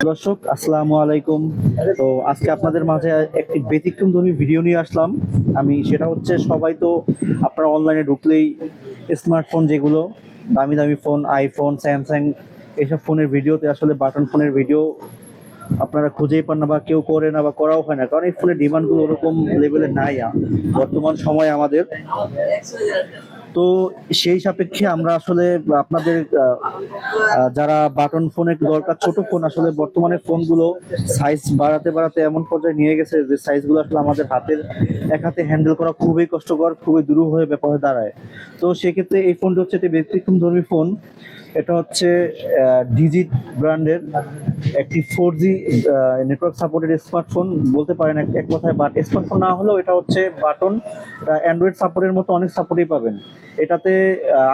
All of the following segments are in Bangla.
দর্শক আসসালামু আলাইকুম। তো আজকে আপনাদের মাঝে একটি ব্যতিক্রমধর্মী ভিডিও নিয়ে আসলাম। সেটা হচ্ছে, সবাই তো আপনারা অনলাইনে ঢুকলেই স্মার্টফোন, যেগুলো দামি দামি ফোন, আইফোন, স্যামসাং, এইসব ফোনের ভিডিওতে আসলে বাটন ফোনের ভিডিও আপনারা খুঁজেই পান না, বা কেউ করে না, বা করাও হয় না, কারণ এই ফোনের ডিমান্ডগুলো ওরকম লেভেলে নাই বর্তমান সময় আমাদের। তো সেই সাপেক্ষে আমরা আসলে আপনাদের যারা বাটন ফোনের দরকার, ছোট ফোন, আসলে বর্তমানে ফোনগুলো সাইজ বাড়াতে বাড়াতে এমন পর্যায়ে নিয়ে গেছে যে সাইজগুলো আসলে আমাদের এক হাতে হ্যান্ডেল করা খুবই কষ্টকর, খুবই দুরূহ হয়ে ব্যাপার হয়ে দাঁড়ায়। তো সেক্ষেত্রে এই ফোনটি হচ্ছে একটি ব্যতিক্রমধর্মী ফোন। এটা হচ্ছে ডিজিট ব্র্যান্ডের একটি 4G নেটওয়ার্ক সাপোর্টেড স্মার্টফোন বলতে পারেন এক কথায়। বাট স্মার্টফোন না হলেও এটা হচ্ছে বাটন, অ্যান্ড্রয়েড সাপোর্টের মতো অনেক সাপোর্টই পাবেন এটাতে।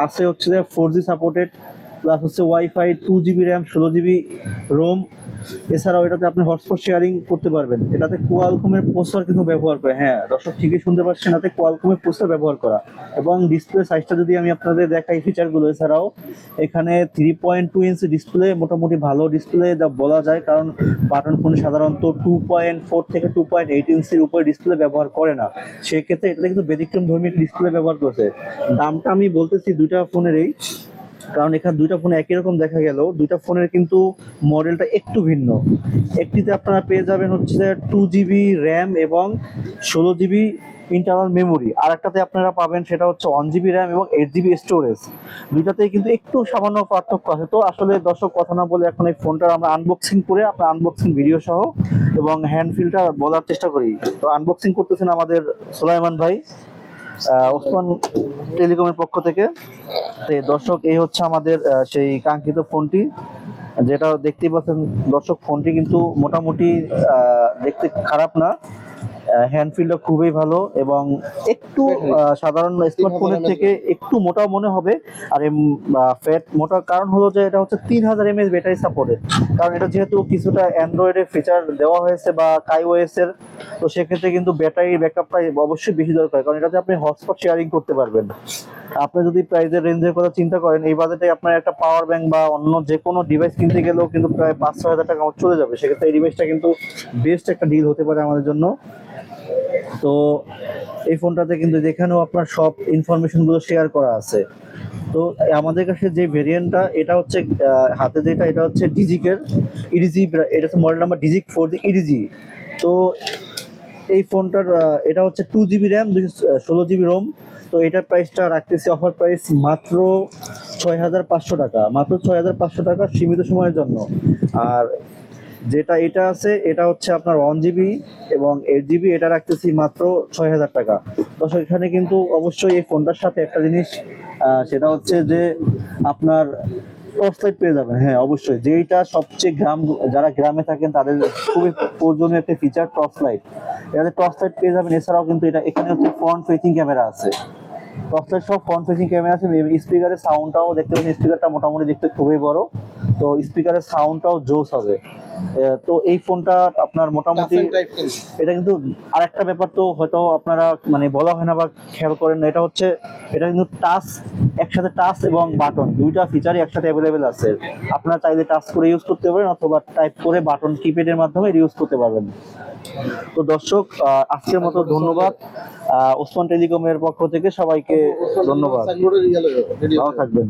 আছে হচ্ছে যে 4G সাপোর্টেড, প্লাস হচ্ছে wifi, 2 GB RAM, 16 GB ROM. এছাড়াও এটাতে আপনি হটস্পট শেয়ারিং করতে পারবেন। এটাতে কোয়ালকমের প্রসেসর কিন্তু ব্যবহার করে। হ্যাঁ দর্শক, ঠিকই শুনতে পাচ্ছেন, এটাতে কোয়ালকমের প্রসেসর ব্যবহার করা। এবং ডিসপ্লে সাইজটা যদি আমি আপনাদের দেখাই, ফিচারগুলো, এছাড়াও এখানে 3.2 ইঞ্চি ডিসপ্লে, মোটামুটি ভালো ডিসপ্লে যা বলা যায়, কারণ বাটন ফোনে সাধারণত 2.4 থেকে 2.8 ইঞ্চির উপরে ডিসপ্লে ব্যবহার করে না। সেক্ষেত্রে এটাতে কিন্তু ব্যতিক্রম ধর্মী ডিসপ্লে ব্যবহার করছে। দামটা আমি বলতেছি দুইটা ফোনেরই, কারণ এখানে দুইটা ফোন একই রকম দেখা গেল, দুইটা ফোনের কিন্তু মডেলটা একটু ভিন্ন। একটিতে আপনারা পেয়ে যাবেন হচ্ছে 2 GB র্যাম এবং 16 GB ইন্টারনাল মেমোরি, আর একটাতে আপনারা পাবেন সেটা হচ্ছে 1 GB র্যাম এবং 8 GB স্টোরেজ। দুইটাতেই কিন্তু একটু সামান্য পার্থক্য আছে। তো আসলে দর্শক, কথা না বলে এখন এই ফোনটার আমরা আনবক্সিং করে, আপনার আনবক্সিং ভিডিও সহ এবং হ্যান্ড ফিলটা বলার চেষ্টা করি। তো আনবক্সিং করতেছেন আমাদের সুলাইমান ভাই, ওসমান টেলিকমের পক্ষ থেকে। তো দর্শক, এই হচ্ছে আমাদের সেই কাঙ্ক্ষিত ফোনটি, যেটা দেখতেই পাচ্ছেন। দর্শক, ফোনটি কিন্তু মোটামুটি দেখতে খারাপ না, হ্যান্ডফিলটা খুবই ভালো, এবং একটু সাধারণ স্মার্টফোনের থেকে একটু মোটা মনে হবে। আর ফ্যাট মোটার কারণ হলো যে এটা হচ্ছে 3000 mAh ব্যাটারি সাপোর্টেড। কারণ এটা যেহেতু কিছুটা অ্যান্ড্রয়েডের ফিচার দেওয়া হয়েছে বা কাইওএস এর, তো সেক্ষেত্রে কিন্তু ব্যাটারি ব্যাকআপটা অবশ্যই বেশি দরকার, কারণ এটাতে আপনি হটস্পট শেয়ারিং করতে পারবেন। আপনি যদি প্রাইজের রেঞ্জের কথা চিন্তা করেন, এই বাজেটে আপনার একটা পাওয়ার ব্যাংক বা অন্য যে কোনো ডিভাইস কিনতে গেলেও কিন্তু প্রায় 5-6 হাজার টাকা চলে যাবে। সেক্ষেত্রে এই ডিভাইসটা কিন্তু বেস্ট একটা ডিল হতে পারে আমাদের জন্য। তো এই ফোনটাতে কিন্তু যেখানেও আপনার সব ইনফরমেশনগুলো শেয়ার করা আছে। তো আমাদের কাছে যে ভেরিয়েন্টটা, এটা হচ্ছে হাতে যেটা, এটা হচ্ছে ডিজিকের ইডিজি, এটা হচ্ছে মডেল নাম্বার ডিজিক 4G ইডিজি। তো এই ফোনটার এটা হচ্ছে 2 GB র্যাম, 216 GB রোম। তো এটার প্রাইসটা রাখতেছি অফার প্রাইস মাত্র 6500 টাকা, মাত্র 6500 টাকা, সীমিত সময়ের জন্য। আর যেটা এটা আছে, এটা হচ্ছে আপনার 1 GB এবং 8 GB, এটা রাখতেছি মাত্র 6000 টাকা। তো সেখানে কিন্তু অবশ্যই এই ফোনটার সাথে একটা জিনিস, সেটা হচ্ছে যে আপনার টর্চ লাইট পেয়ে যাবেন। হ্যাঁ অবশ্যই, যেটা সবচেয়ে যারা গ্রামে থাকেন তাদের খুবই প্রয়োজনীয় একটা ফিচার, টর্চ লাইট। এটাতে টর্চ লাইট পেয়ে যাবেন। এছাড়াও কিন্তু এখানে হচ্ছে ফ্রন্ট ফেসিং ক্যামেরা আছে, টর্চলাইট সব ফ্রন্ট ফেসিং ক্যামেরা আছে। স্পিকারের সাউন্ডটাও দেখতে পাচ্ছেন, স্পিকারটা মোটামুটি দেখতে খুবই বড়। তো স্পিকারের সাউন্ডটাও জোস হবে। তো এই ফোনটা আপনার মোটামুটি, এটা কিন্তু আরেকটা ব্যাপার তো হয়তো আপনারা মানে বলা হয় না বা খেয়াল করেন না, এটা হচ্ছে, এটা কিন্তু টাচ, একসাথে টাচ এবং বাটন দুইটা ফিচারই একসাথে অ্যাভেলেবেল আছে। আপনারা চাইলে টাচ করে ইউজ করতে পারেন, অথবা টাইপ করে বাটন কিপ্যাডের মাধ্যমে ইউজ করতে পারবেন। তো দর্শক, আজকের মতো ধন্যবাদ। ওসমান টেলিকমের পক্ষ থেকে সবাইকে ধন্যবাদ। ভালো থাকবেন।